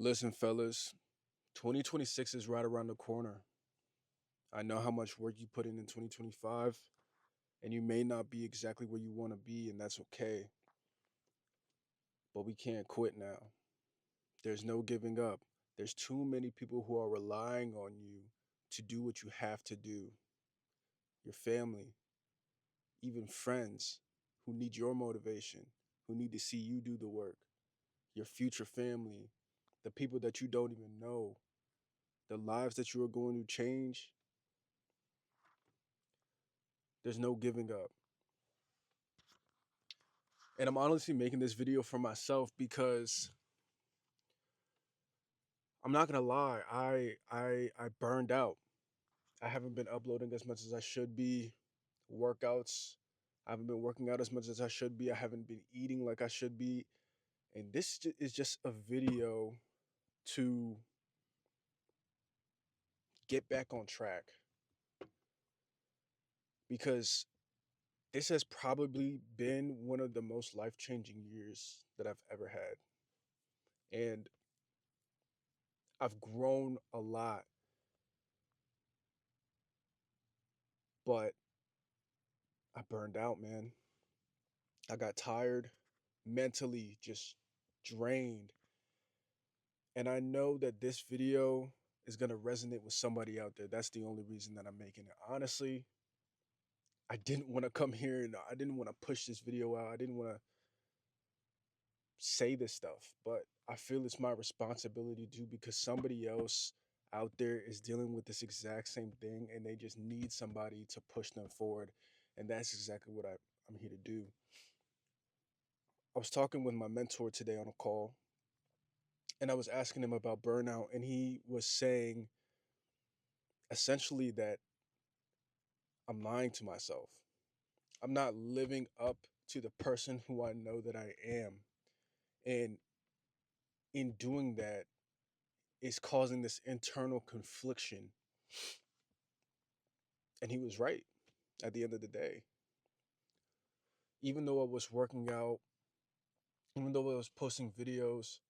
Listen, fellas, 2026 is right around the corner. I know how much work you put in 2025, and you may not be exactly where you want to be, and that's okay. But we can't quit now. There's no giving up. There's too many people who are relying on you to do what you have to do. Your family, even friends who need your motivation, who need to see you do the work. Your future family, the people that you don't even know, the lives that you are going to change. There's no giving up. And I'm honestly making this video for myself because I'm not gonna lie, I burned out. I haven't been uploading as much as I should be. Workouts, I haven't been working out as much as I should be. I haven't been eating like I should be. And is just a video to get back on track because this has probably been one of the most life-changing years that I've ever had. And I've grown a lot, but I burned out, man. I got tired, mentally just drained. And I know that this video is going to resonate with somebody out there. That's the only reason that I'm making it. Honestly, I didn't want to come here and I didn't want to push this video out. I didn't want to say this stuff, but I feel it's my responsibility to because somebody else out there is dealing with this exact same thing and they just need somebody to push them forward. And that's exactly what I'm here to do. I was talking with my mentor today on a call and I was asking him about burnout, and he was saying essentially that I'm lying to myself. I'm not living up to the person who I know that I am. And in doing that, it's causing this internal confliction. And he was right at the end of the day. Even though I was working out, even though I was posting videos,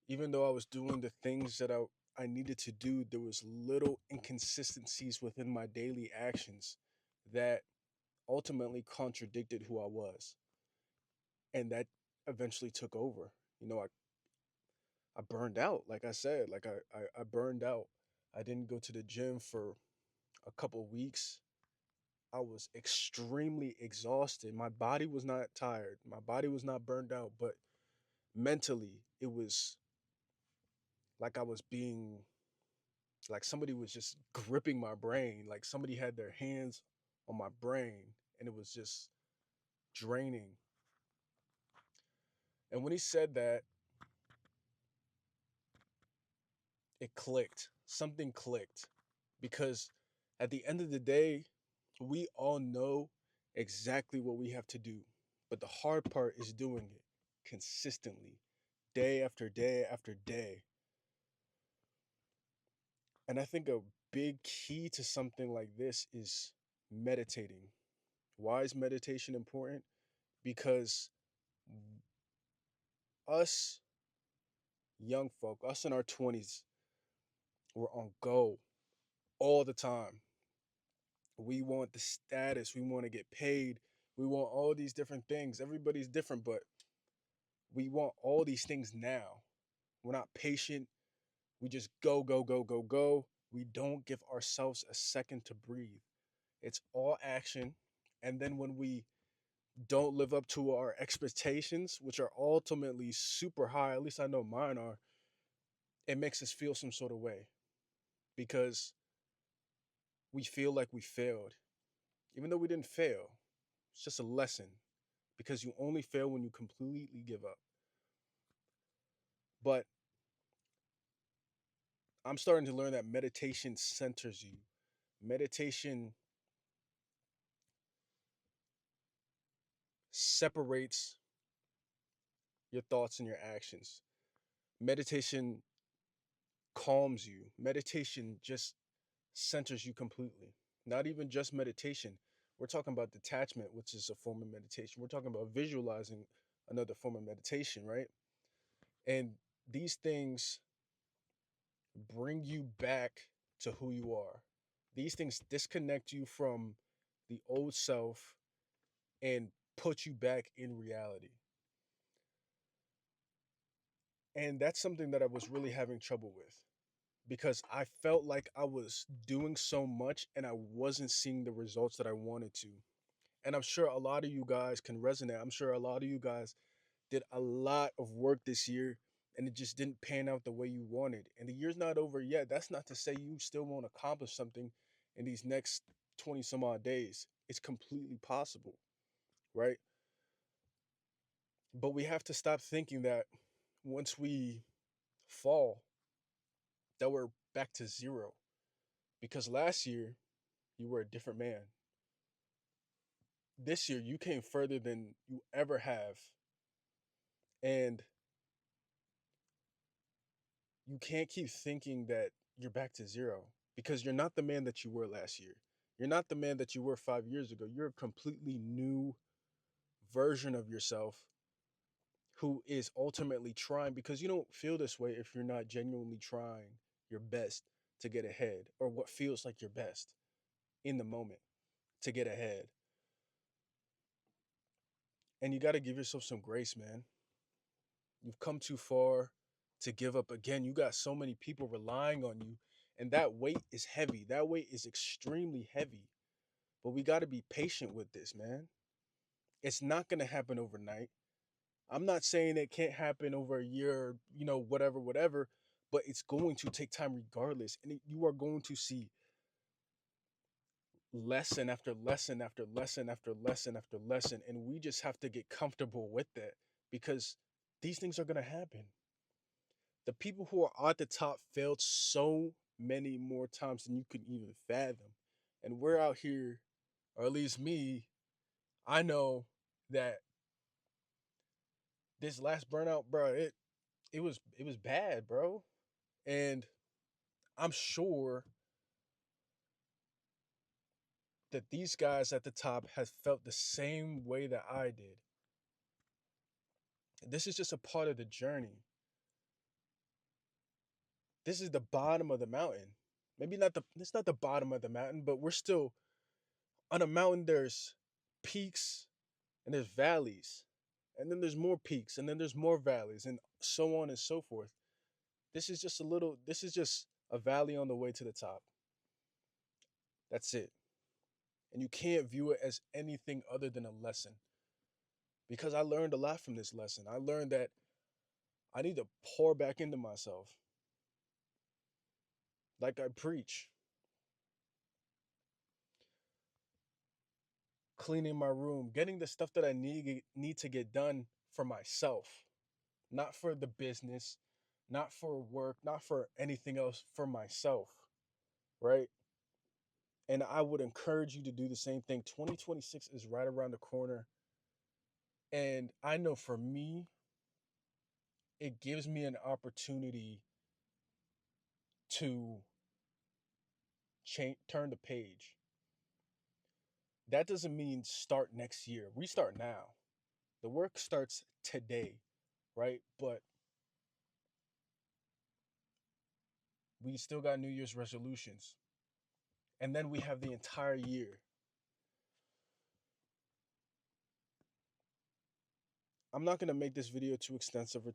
even though I was doing the things that I needed to do, there was little inconsistencies within my daily actions that ultimately contradicted who I was. And that eventually took over. You know, I burned out, like I said, I burned out. I didn't go to the gym for a couple of weeks. I was extremely exhausted. My body was not tired. My body was not burned out, but mentally, it was like I was being, like somebody was just gripping my brain. Like somebody had their hands on my brain and it was just draining. And when he said that, it clicked. Something clicked because at the end of the day, we all know exactly what we have to do. But the hard part is doing it consistently, day after day after day. And I think a big key to something like this is meditating. Why is meditation important? Because us young folk, us in our 20s, we're on go all the time. We want the status, we want to get paid, we want all these different things. Everybody's different, but we want all these things now. We're not patient. We just go, go, go, go, go. We don't give ourselves a second to breathe. It's all action. And then when we don't live up to our expectations, which are ultimately super high, at least I know mine are, it makes us feel some sort of way because we feel like we failed, even though we didn't fail. It's just a lesson because you only fail when you completely give up. But I'm starting to learn that meditation centers you. Meditation separates your thoughts and your actions. Meditation calms you. Meditation just centers you completely. Not even just meditation. We're talking about detachment, which is a form of meditation. We're talking about visualizing, another form of meditation, right? And these things bring you back to who you are. These things disconnect you from the old self and put you back in reality. And that's something that I was really having trouble with because I felt like I was doing so much and I wasn't seeing the results that I wanted to. And I'm sure a lot of you guys can resonate. I'm sure a lot of you guys did a lot of work this year and it just didn't pan out the way you wanted. And the year's not over yet. That's not to say you still won't accomplish something in these next 20 some odd days. It's completely possible, right? But we have to stop thinking that once we fall, that we're back to zero. Because last year, you were a different man. This year, you came further than you ever have. And you can't keep thinking that you're back to zero because you're not the man that you were last year. You're not the man that you were 5 years ago. You're a completely new version of yourself who is ultimately trying because you don't feel this way if you're not genuinely trying your best to get ahead or what feels like your best in the moment to get ahead. And you got to give yourself some grace, man. You've come too far to give up again. You got so many people relying on you, and that weight is heavy. That weight is extremely heavy. But we got to be patient with this, man. It's not going to happen overnight. I'm not saying it can't happen over a year, whatever, whatever, but it's going to take time regardless. And you are going to see lesson after lesson after lesson after lesson after lesson. And we just have to get comfortable with that because these things are going to happen. The people who are at the top failed so many more times than you could even fathom. And we're out here, or at least me, I know that this last burnout, bro, it was bad, bro. And I'm sure that these guys at the top have felt the same way that I did. This is just a part of the journey. This is the bottom of the mountain. Maybe not the it's not the bottom of the mountain, but we're still on a mountain. There's peaks and there's valleys. And then there's more peaks and then there's more valleys and so on and so forth. This is just a valley on the way to the top. That's it. And you can't view it as anything other than a lesson because I learned a lot from this lesson. I learned that I need to pour back into myself like I preach, cleaning my room, getting the stuff that I need to get done for myself, not for the business, not for work, not for anything else, for myself, right? And I would encourage you to do the same thing. 2026 is right around the corner. And I know for me, it gives me an opportunity to change, turn the page. That doesn't mean start next year. We start now. The work starts today, right? But we still got New Year's resolutions. And then we have the entire year. I'm not going to make this video too extensive or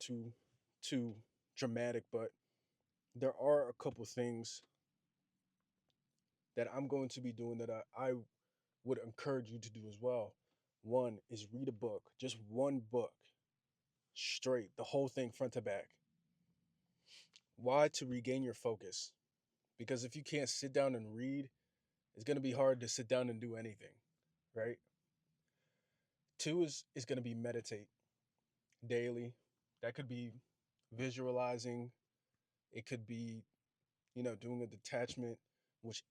too dramatic, but there are a couple things that I'm going to be doing that I would encourage you to do as well. One is read a book, just one book, straight, the whole thing front to back. Why? To regain your focus. Because if you can't sit down and read, it's going to be hard to sit down and do anything, right? Two is going to be meditate daily. That could be visualizing, it could be, doing a detachment, which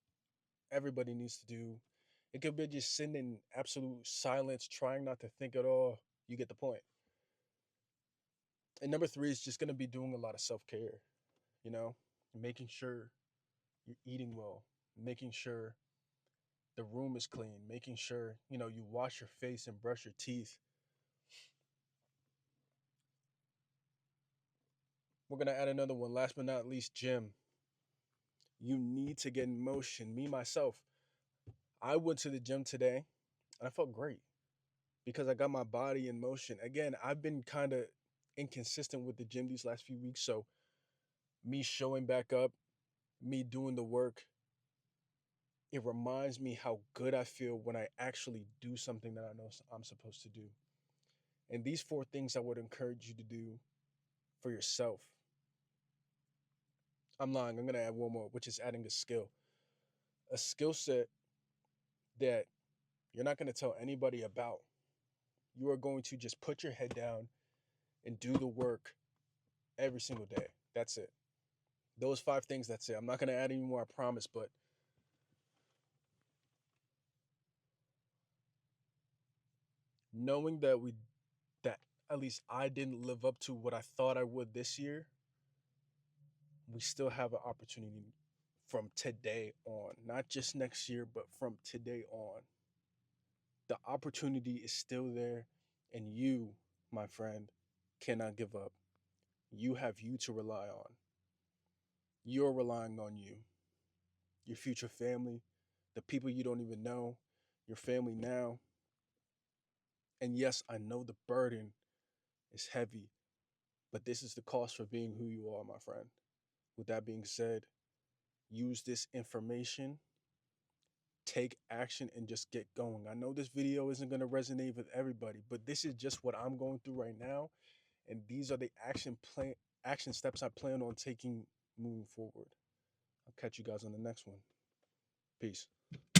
everybody needs to do. It could be just sitting in absolute silence, trying not to think at all. You get the point. And number three is just going to be doing a lot of self care, you know, making sure you're eating well, making sure the room is clean, making sure, you wash your face and brush your teeth. We're going to add another one, last but not least, gym. You need to get in motion. Me, myself, I went to the gym today and I felt great because I got my body in motion. Again, I've been kind of inconsistent with the gym these last few weeks. So, me showing back up, me doing the work, it reminds me how good I feel when I actually do something that I know I'm supposed to do. And these four things I would encourage you to do for yourself. I'm lying. I'm going to add one more, which is adding a skill set that you're not going to tell anybody about. You are going to just put your head down and do the work every single day. That's it. Those five things, that's it. I'm not going to add any more, I promise, but knowing that at least I didn't live up to what I thought I would this year, we still have an opportunity from today on, not just next year, but from today on. The opportunity is still there, and you, my friend, cannot give up. You have you to rely on. You're relying on you, your future family, the people you don't even know, your family now. And yes, I know the burden is heavy, but this is the cost for being who you are, my friend. With that being said, use this information, take action, and just get going. I know this video isn't going to resonate with everybody, but this is just what I'm going through right now, and these are the action steps I plan on taking moving forward. I'll catch you guys on the next one. Peace.